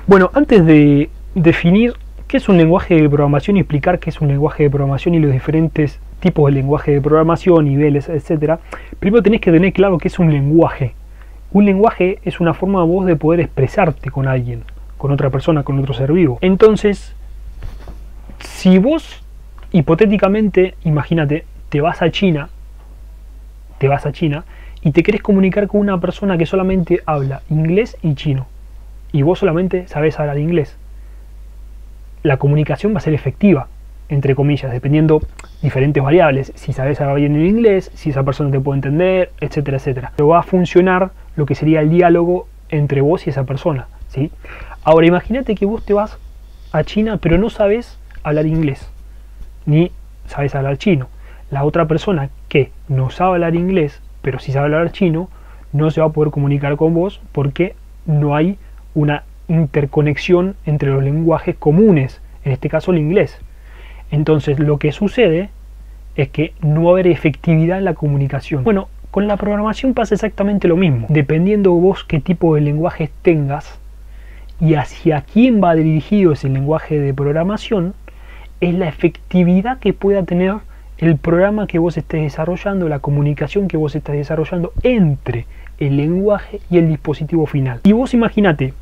Bueno, antes de definir qué es un lenguaje de programación y explicar qué es un lenguaje de programación y los diferentes tipos de lenguaje de programación, niveles, etc., primero tenés que tener claro qué es un lenguaje. Un lenguaje es una forma de vos de poder expresarte con alguien, con otra persona, con otro ser vivo. Entonces, si vos, hipotéticamente, imagínate, te vas a China y te querés comunicar con una persona que solamente habla inglés y chino, y vos solamente sabés hablar inglés, la comunicación va a ser efectiva, entre comillas, dependiendo diferentes variables, si sabés hablar bien el inglés, si esa persona te puede entender, etcétera, etcétera. Pero va a funcionar lo que sería el diálogo entre vos y esa persona, ¿sí? Ahora imagínate que vos te vas a China pero no sabés hablar inglés, ni sabés hablar chino. La otra persona que no sabe hablar inglés, pero sí sabe hablar chino, no se va a poder comunicar con vos porque no hay una interconexión entre los lenguajes comunes, en este caso el inglés. Entonces lo que sucede es que no va a haber efectividad en la comunicación. Bueno, con la programación pasa exactamente lo mismo. Dependiendo vos qué tipo de lenguaje tengas y hacia quién va dirigido ese lenguaje de programación, es la efectividad que pueda tener el programa que vos estés desarrollando, la comunicación que vos estés desarrollando entre el lenguaje y el dispositivo final. Y vos imagínate,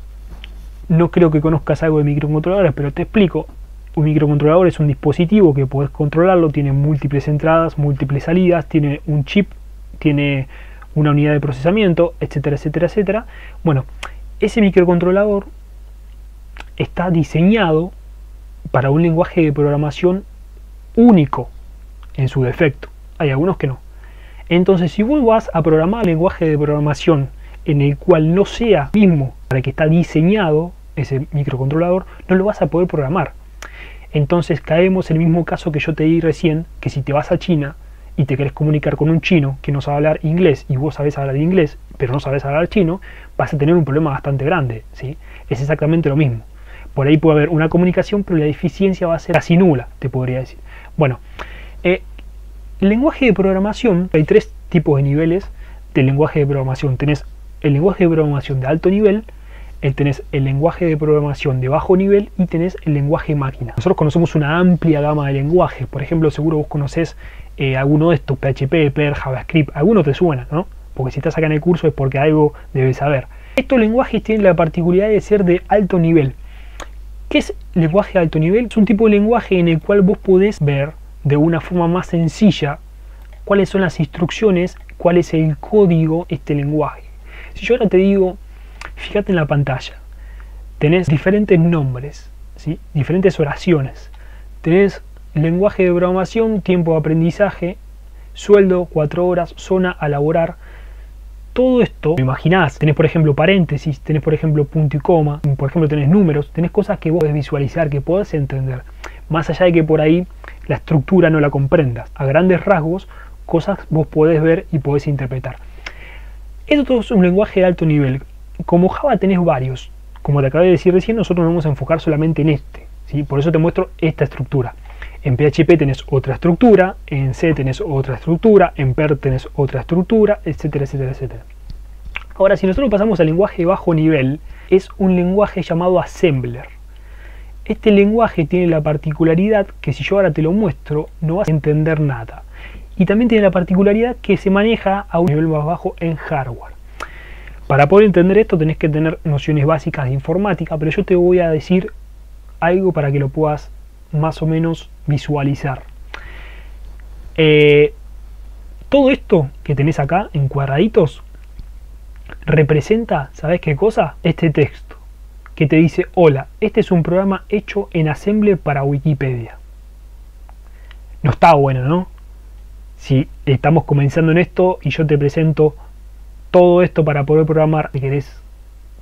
no creo que conozcas algo de microcontroladores, pero te explico. Un microcontrolador es un dispositivo que podés controlarlo, tiene múltiples entradas, múltiples salidas, tiene un chip, tiene una unidad de procesamiento, etcétera, etcétera, etcétera. Bueno, ese microcontrolador está diseñado para un lenguaje de programación único en su defecto. Hay algunos que no. Entonces, si vos vas a programar un lenguaje de programación en el cual no sea mismo para el que está diseñado ese microcontrolador, no lo vas a poder programar. Entonces caemos en el mismo caso que yo te di recién, que si te vas a China y te querés comunicar con un chino que no sabe hablar inglés y vos sabés hablar inglés pero no sabés hablar chino, vas a tener un problema bastante grande, ¿sí? Es exactamente lo mismo. Por ahí puede haber una comunicación, pero la eficiencia va a ser casi nula, te podría decir. Bueno, el lenguaje de programación, hay tres tipos de niveles de lenguaje de programación. Tenés el lenguaje de programación de alto nivel, tenés el lenguaje de programación de bajo nivel y tenés el lenguaje máquina. Nosotros conocemos una amplia gama de lenguajes. Por ejemplo, seguro vos conocés alguno de estos, PHP, Perl, JavaScript. Alguno te suena, ¿no? Porque si estás acá en el curso es porque algo debes saber. Estos lenguajes tienen la particularidad de ser de alto nivel. ¿Qué es lenguaje de alto nivel? Es un tipo de lenguaje en el cual vos podés ver de una forma más sencilla cuáles son las instrucciones, cuál es el código de este lenguaje. Si yo ahora te digo, fíjate en la pantalla, tenés diferentes nombres, ¿sí? Diferentes oraciones. Tenés lenguaje de programación, tiempo de aprendizaje, sueldo, 4 horas, zona a laborar. Todo esto, lo imaginás, tenés por ejemplo paréntesis, tenés por ejemplo punto y coma, por ejemplo tenés números, tenés cosas que vos podés visualizar, que podés entender, más allá de que por ahí la estructura no la comprendas. A grandes rasgos, cosas vos podés ver y podés interpretar. Esto es un lenguaje de alto nivel. Como Java tenés varios, como te acabé de decir recién, nosotros nos vamos a enfocar solamente en este, ¿sí? Por eso te muestro esta estructura. En PHP tenés otra estructura, en C tenés otra estructura, en Perl tenés otra estructura, etcétera, etcétera, etcétera. Ahora, si nosotros pasamos al lenguaje de bajo nivel, es un lenguaje llamado Assembler. Este lenguaje tiene la particularidad que si yo ahora te lo muestro, no vas a entender nada. Y también tiene la particularidad que se maneja a un nivel más bajo en hardware. Para poder entender esto tenés que tener nociones básicas de informática, pero yo te voy a decir algo para que lo puedas más o menos visualizar. Todo esto que tenés acá en cuadraditos representa, ¿sabés qué cosa? Este texto que te dice: hola, este es un programa hecho en Assembler para Wikipedia. No está bueno, ¿no? Si estamos comenzando en esto y yo te presento todo esto para poder programar, te querés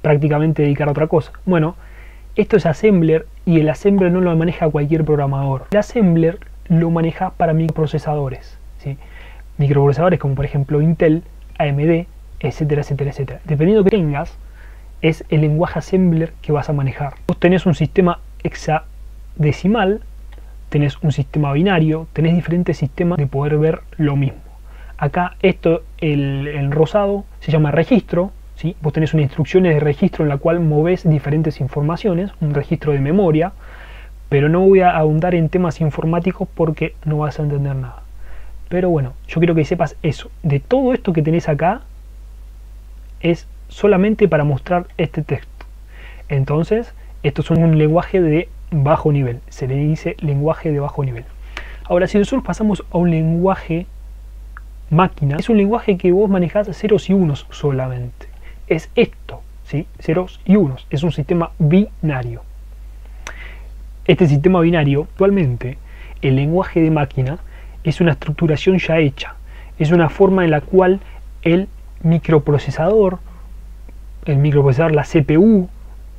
prácticamente dedicar a otra cosa. Bueno, esto es Assembler y el Assembler no lo maneja cualquier programador. El Assembler lo maneja para microprocesadores, ¿sí? Microprocesadores como por ejemplo Intel, AMD, etcétera, etcétera, etcétera. Dependiendo de que tengas, es el lenguaje Assembler que vas a manejar. Vos tenés un sistema hexadecimal, tenés un sistema binario, tenés diferentes sistemas de poder ver lo mismo. Acá esto, el rosado, se llama registro, ¿sí? Vos tenés una instrucción de registro en la cual movés diferentes informaciones, un registro de memoria, pero no voy a ahondar en temas informáticos porque no vas a entender nada. Pero bueno, yo quiero que sepas eso. De todo esto que tenés acá, es solamente para mostrar este texto. Entonces, esto es un lenguaje de bajo nivel. Se le dice lenguaje de bajo nivel. Ahora, si nosotros pasamos a un lenguaje máquina, es un lenguaje que vos manejás ceros y unos solamente. Es esto, ¿sí? Ceros y unos. Es un sistema binario. Este sistema binario, actualmente, el lenguaje de máquina es una estructuración ya hecha. Es una forma en la cual el microprocesador, la CPU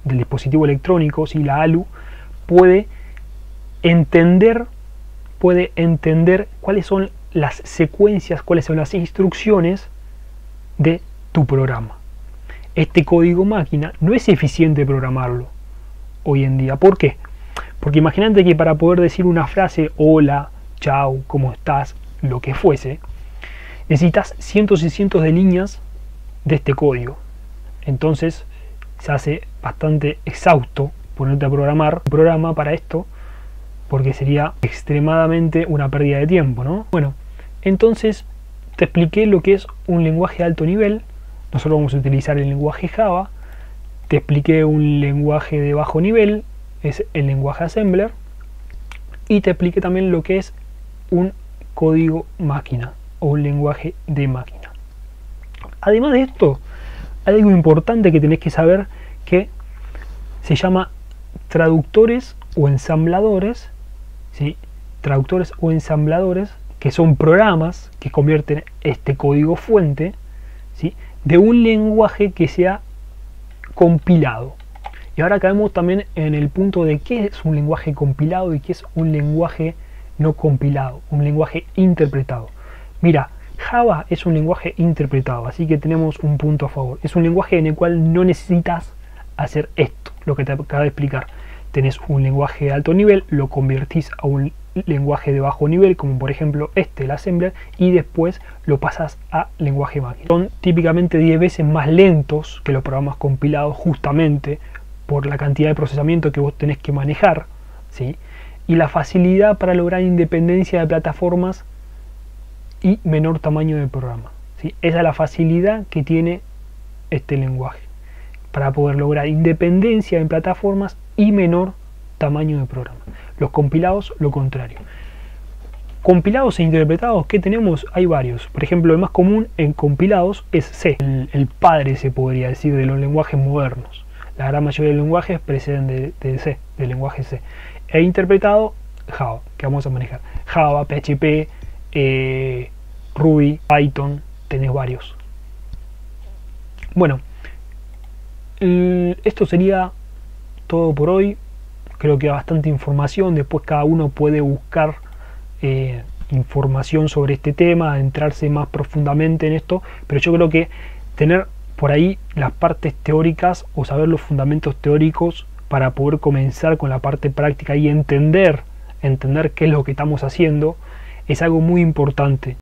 del dispositivo electrónico, ¿sí? La ALU, puede entender cuáles son las secuencias, cuáles son las instrucciones de tu programa. Este código máquina no es eficiente programarlo hoy en día. ¿Por qué? Porque imagínate que para poder decir una frase, hola, chao, ¿cómo estás?, lo que fuese, necesitas cientos y cientos de líneas de este código. Entonces se hace bastante exhausto ponerte a programar un programa para esto, porque sería extremadamente una pérdida de tiempo, ¿no? Bueno, entonces te expliqué lo que es un lenguaje de alto nivel. Nosotros vamos a utilizar el lenguaje Java. Te expliqué un lenguaje de bajo nivel, es el lenguaje Assembler. Y te expliqué también lo que es un código máquina o un lenguaje de máquina. Además de esto, hay algo importante que tenés que saber, que se llama traductores o ensambladores, ¿sí? Traductores o ensambladores, que son programas que convierten este código fuente, ¿sí?, de un lenguaje que sea compilado. Y ahora caemos también en el punto de qué es un lenguaje compilado y qué es un lenguaje no compilado, un lenguaje interpretado. Mira, Java es un lenguaje interpretado, así que tenemos un punto a favor. Es un lenguaje en el cual no necesitas hacer esto, lo que te acabo de explicar. Tenés un lenguaje de alto nivel, lo convertís a un lenguaje de bajo nivel, como por ejemplo el Assembler, y después lo pasas a lenguaje máquina. Son típicamente 10 veces más lentos que los programas compilados, justamente por la cantidad de procesamiento que vos tenés que manejar, ¿sí?, y la facilidad para lograr independencia de plataformas y menor tamaño de programa, ¿sí? Esa es la facilidad que tiene este lenguaje, para poder lograr independencia en plataformas y menor tamaño de programa. Los compilados, lo contrario. Compilados e interpretados, ¿qué tenemos? Hay varios. Por ejemplo, el más común en compilados es C, el padre, se podría decir, de los lenguajes modernos. La gran mayoría de lenguajes preceden de C, del lenguaje C. E interpretado, Java, que vamos a manejar. Java, PHP, Ruby, Python, tenés varios. Bueno, esto sería todo por hoy. Creo que bastante información. Después cada uno puede buscar información sobre este tema, adentrarse más profundamente en esto, pero yo creo que tener por ahí las partes teóricas o saber los fundamentos teóricos para poder comenzar con la parte práctica y entender qué es lo que estamos haciendo es algo muy importante.